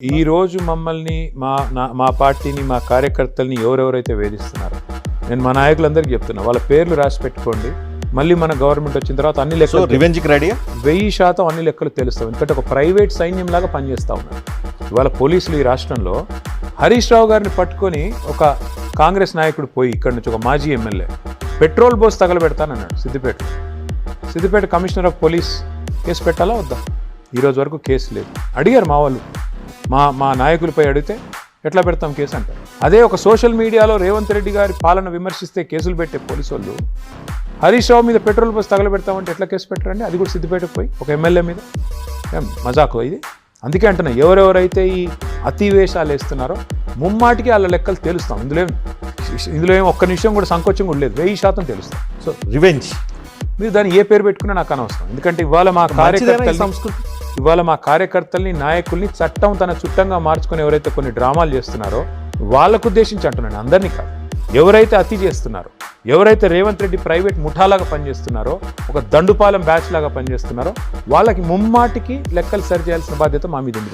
ఈ రోజు మమ్మల్ని మా పార్టీని మా కార్యకర్తల్ని ఎవరెవరైతే వేధిస్తున్నారో నేను మా నాయకులందరికీ చెప్తున్నా, వాళ్ళ పేర్లు రాసి పెట్టుకోండి. మళ్ళీ మన గవర్నమెంట్ వచ్చిన తర్వాత అన్ని లెక్కలు రివెంజ్కి రెడీ 1000% అన్ని లెక్కలు తెలుస్తాం. ఎందుకంటే ఒక ప్రైవేట్ సైన్యం లాగా పనిచేస్తూ ఉన్నారు ఇవాళ పోలీసులు ఈ రాష్ట్రంలో. హరీష్ రావు గారిని పట్టుకొని ఒక కాంగ్రెస్ నాయకుడు పోయి ఇక్కడ నుంచి ఒక మాజీ ఎమ్మెల్యే పెట్రోల్ బోస్ తగలబెడతానన్నాడు Siddipet commissioner of police case పెట్టాలా వద్దా? ఈరోజు వరకు కేసు లేదు. అడిగారు మా వాళ్ళు, మా నాయకులపై అడిగితే ఎట్లా పెడతాం కేసు అంటారు. అదే ఒక సోషల్ మీడియాలో రేవంత్ రెడ్డి గారి పాలన విమర్శిస్తే కేసులు పెట్టే పోలీసు వాళ్ళు హరీష్ రావు మీద పెట్రోల్ బస్ తగలబెడతామంటే ఎట్లా కేసు పెట్టరండి? అది కూడా సిద్దిపేటకు పోయి ఒక ఎమ్మెల్యే మీద. ఏం మజాకు ఇది? అందుకే అంటున్నా, ఎవరెవరైతే ఈ అతివేషాలు వేస్తున్నారో ముమ్మాటికి వాళ్ళ లెక్కలు తెలుస్తాం. ఇందులో ఏం ఒక్క నిమిషం కూడా సంకోచం కూడా లేదు. 1000% తెలుస్తాం. సో రివెంజ్ మీరు దాన్ని ఏ పేరు పెట్టుకున్నా నాకు అనవసరం. ఎందుకంటే ఇవాళ మా కార్యకర్తల్ని నాయకుల్ని చట్టం తన చుట్టంగా మార్చుకొని ఎవరైతే కొన్ని డ్రామాలు చేస్తున్నారో వాళ్ళకు ఉద్దేశించి అంటున్నాను, అందరినీ కాదు. ఎవరైతే అతి చేస్తున్నారో, ఎవరైతే రేవంత్ రెడ్డి ప్రైవేట్ ముఠాలాగా పనిచేస్తున్నారో, ఒక దండుపాలెం బ్యాచ్ లాగా పనిచేస్తున్నారో వాళ్ళకి ముమ్మాటికి లెక్కలు సరి చేయాల్సిన బాధ్యత మా మీద ఉంది.